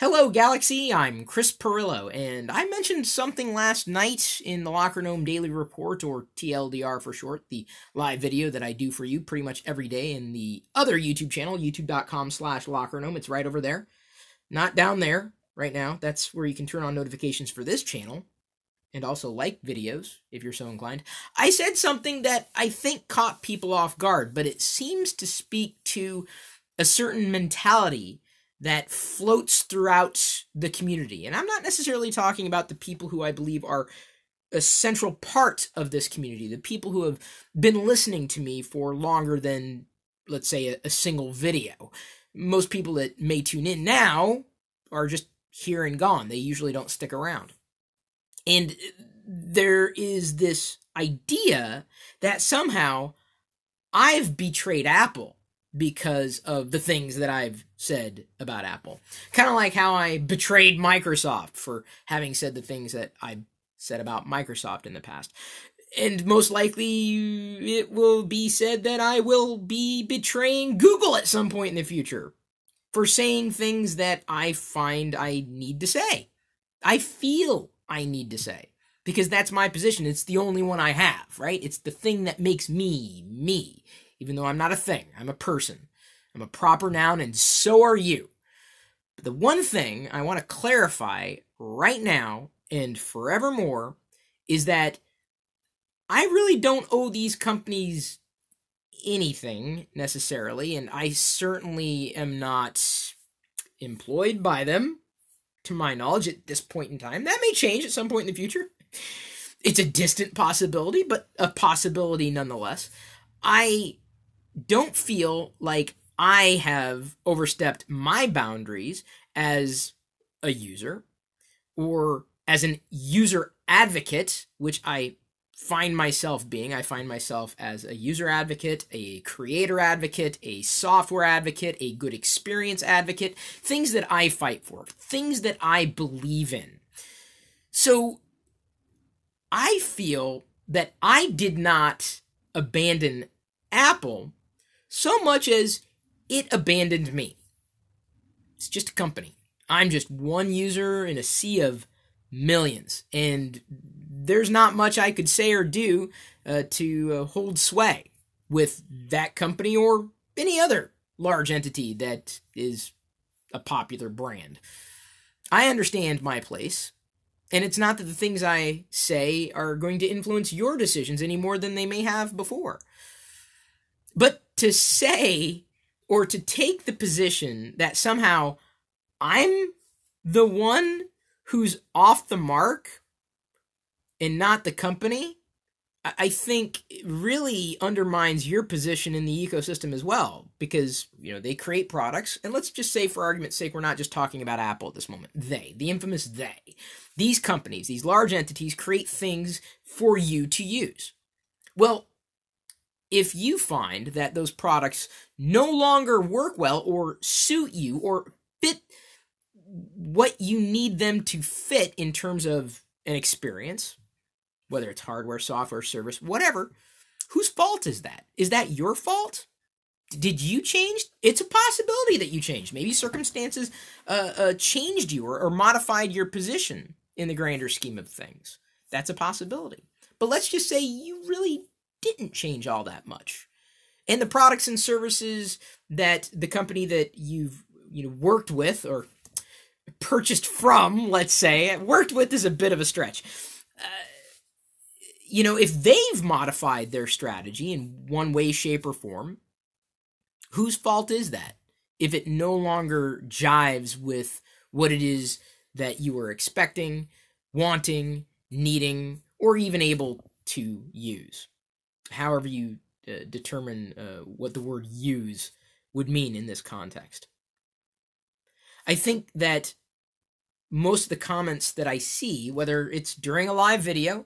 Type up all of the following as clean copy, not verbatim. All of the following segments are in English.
Hello, Galaxy. I'm Chris Pirillo, and I mentioned something last night in the Locker Gnome Daily Report, or TLDR for short, the live video that I do for you pretty much every day in the other YouTube channel, youtube.com/LockerGnome. It's right over there. Not down there right now. That's where you can turn on notifications for this channel, and also like videos, if you're so inclined. I said something that I think caught people off guard, but it seems to speak to a certain mentality that floats throughout the community. And I'm not necessarily talking about the people who I believe are a central part of this community, the people who have been listening to me for longer than, let's say, a single video. Most people that may tune in now are just here and gone. They usually don't stick around. And there is this idea that somehow I've betrayed Apple because of the things that I've said about Apple. Kind of like how I betrayed Microsoft for having said the things that I said about Microsoft in the past. And most likely it will be said that I will be betraying Google at some point in the future for saying things that I find I need to say. I feel I need to say. Because that's my position. It's the only one I have, right? It's the thing that makes me, me. Even though I'm not a thing, I'm a person. I'm a proper noun, and so are you. But the one thing I want to clarify right now and forevermore is that I really don't owe these companies anything necessarily, and I certainly am not employed by them, to my knowledge, at this point in time. That may change at some point in the future. It's a distant possibility, but a possibility nonetheless. I don't feel like I have overstepped my boundaries as a user or as an user advocate, which I find myself being. I find myself as a user advocate, a creator advocate, a software advocate, a good experience advocate, things that I fight for, things that I believe in. So I feel that I did not abandon Apple so much as it abandoned me. It's just a company. I'm just one user in a sea of millions, and there's not much I could say or do to hold sway with that company or any other large entity that is a popular brand. I understand my place, and it's not that the things I say are going to influence your decisions any more than they may have before. But to say or to take the position that somehow I'm the one who's off the mark and not the company, I think it really undermines your position in the ecosystem as well, because, you know, they create products, and let's just say, for argument's sake, we're not just talking about Apple at this moment. They, the infamous they, these companies, these large entities create things for you to use. Well, if you find that those products no longer work well or suit you or fit what you need them to fit in terms of an experience, whether it's hardware, software, service, whatever, whose fault is that? Is that your fault? Did you change? It's a possibility that you changed. Maybe circumstances changed you or modified your position in the grander scheme of things. That's a possibility. But let's just say you really didn't change all that much. And the products and services that the company that you've worked with or purchased from, let's say, worked with is a bit of a stretch. If they've modified their strategy in one way, shape, or form, whose fault is that? If it no longer jives with what it is that you were expecting, wanting, needing, or even able to use. However you determine what the word use would mean in this context. I think that most of the comments that I see, whether it's during a live video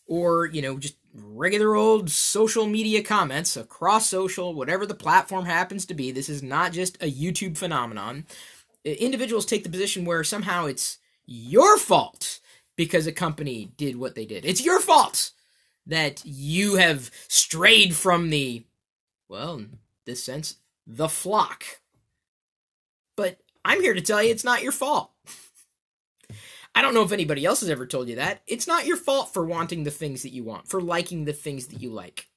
or, just regular old social media comments across social, whatever the platform happens to be, this is not just a YouTube phenomenon. Individuals take the position where somehow it's your fault because a company did what they did. It's your fault that you have strayed from the, well, in this sense, the flock. But I'm here to tell you it's not your fault. I don't know if anybody else has ever told you that. It's not your fault for wanting the things that you want, for liking the things that you like.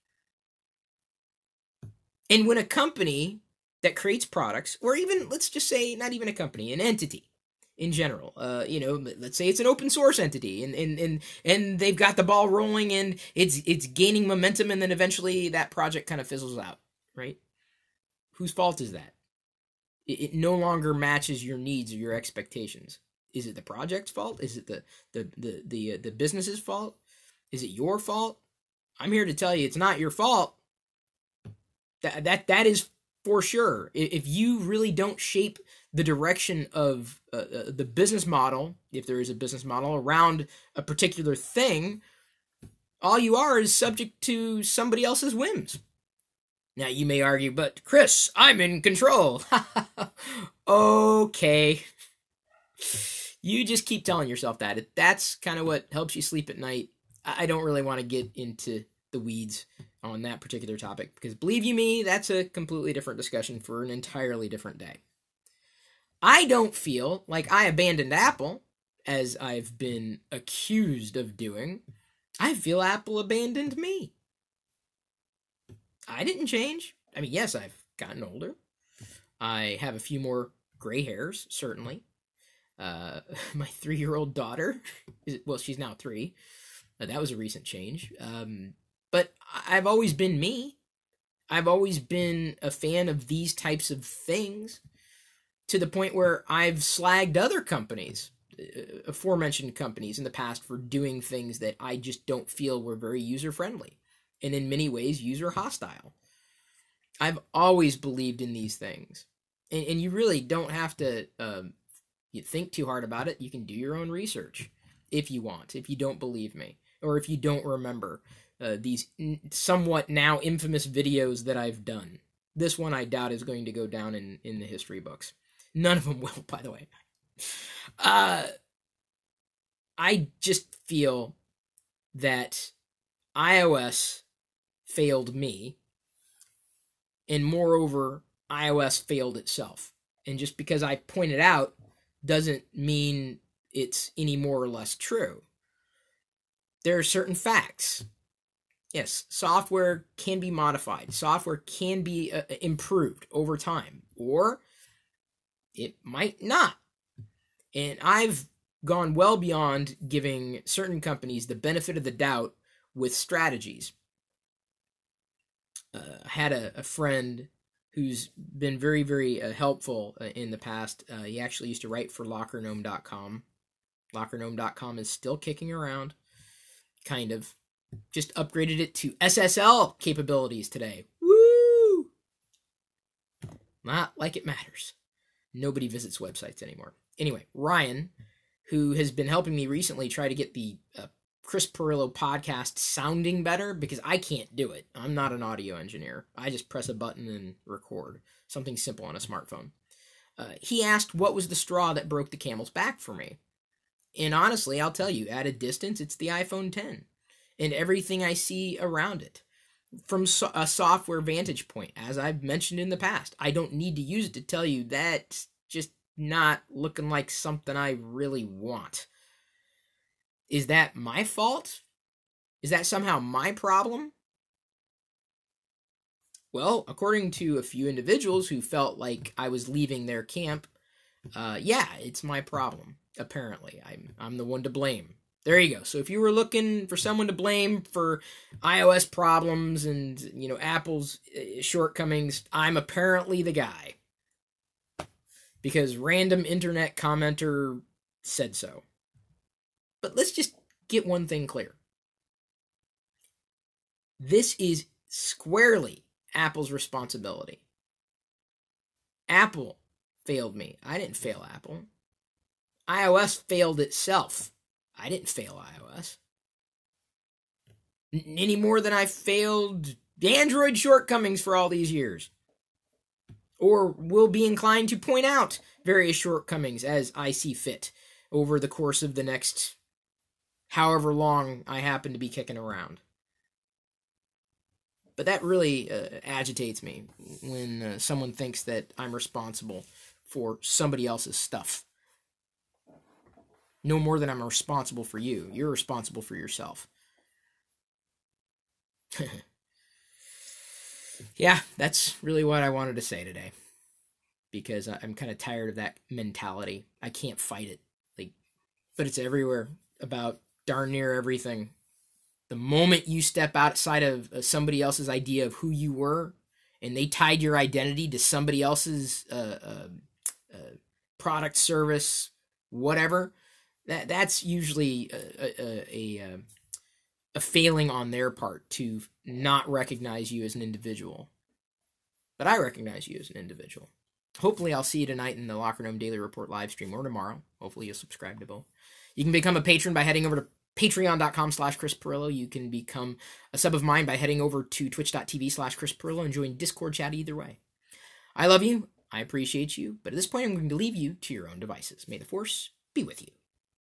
And when a company that creates products, or even, let's just say, not even a company, an entity in general, let's say it's an open source entity, and they've got the ball rolling, and it's gaining momentum, and then eventually that project kind of fizzles out, right? Whose fault is that? It no longer matches your needs or your expectations. Is it the project's fault? Is it the business's fault? Is it your fault? I'm here to tell you it's not your fault. That is for sure. If you really don't shape the direction of the business model, if there is a business model around a particular thing, all you are is subject to somebody else's whims. Now you may argue, but Chris, I'm in control. Okay. You just keep telling yourself that. That's kind of what helps you sleep at night. I don't really want to get into the weeds on that particular topic, because believe you me, that's a completely different discussion for an entirely different day. I don't feel like I abandoned Apple, as I've been accused of doing. I feel Apple abandoned me. I didn't change. I mean, yes, I've gotten older. I have a few more gray hairs, certainly. My 3-year-old daughter, well, she's now 3. That was a recent change. But I've always been me. I've always been a fan of these types of things, to the point where I've slagged other companies, aforementioned companies in the past, for doing things that I just don't feel were very user-friendly, and in many ways user-hostile. I've always believed in these things. And you really don't have to you think too hard about it. You can do your own research if you want, if you don't believe me, or if you don't remember these somewhat now infamous videos that I've done. This one I doubt is going to go down in the history books. None of them will, by the way. I just feel that iOS failed me, and moreover, iOS failed itself. And just because I point it out doesn't mean it's any more or less true. There are certain facts. Yes, software can be modified. Software can be improved over time, or it might not. And I've gone well beyond giving certain companies the benefit of the doubt with strategies. I had a friend who's been very, very helpful in the past. He actually used to write for LockerGnome.com. LockerGnome.com is still kicking around, kind of. Just upgraded it to SSL capabilities today. Woo! Not like it matters. Nobody visits websites anymore. Anyway, Ryan, who has been helping me recently try to get the Chris Pirillo podcast sounding better, because I can't do it. I'm not an audio engineer. I just press a button and record. Something simple on a smartphone. He asked what was the straw that broke the camel's back for me. And honestly, I'll tell you, at a distance, it's the iPhone 10. And everything I see around it. From a software vantage point, as I've mentioned in the past, I don't need to use it to tell you that's just not looking like something I really want. Is that my fault? Is that somehow my problem? Well, according to a few individuals who felt like I was leaving their camp, yeah, it's my problem, apparently. I'm the one to blame. There you go. So if you were looking for someone to blame for iOS problems and, Apple's shortcomings, I'm apparently the guy. Because random internet commenter said so. But let's just get one thing clear. This is squarely Apple's responsibility. Apple failed me. I didn't fail Apple. iOS failed itself. I didn't fail iOS. Any more than I failed Android shortcomings for all these years. Or will be inclined to point out various shortcomings as I see fit over the course of the next however long I happen to be kicking around. But that really agitates me when someone thinks that I'm responsible for somebody else's stuff. No more than I'm responsible for you. You're responsible for yourself. Yeah, that's really what I wanted to say today. Because I'm kind of tired of that mentality. I can't fight it. But it's everywhere, about darn near everything. The moment you step outside of somebody else's idea of who you were, and they tied your identity to somebody else's product, service, whatever, that's usually a failing on their part to not recognize you as an individual. But I recognize you as an individual. Hopefully I'll see you tonight in the Locker Room Daily Report live stream, or tomorrow. Hopefully you'll subscribe to both. You can become a patron by heading over to patreon.com/Chris Pirillo. You can become a sub of mine by heading over to twitch.tv/Chris Pirillo and join Discord chat either way. I love you. I appreciate you. But at this point, I'm going to leave you to your own devices. May the Force be with you.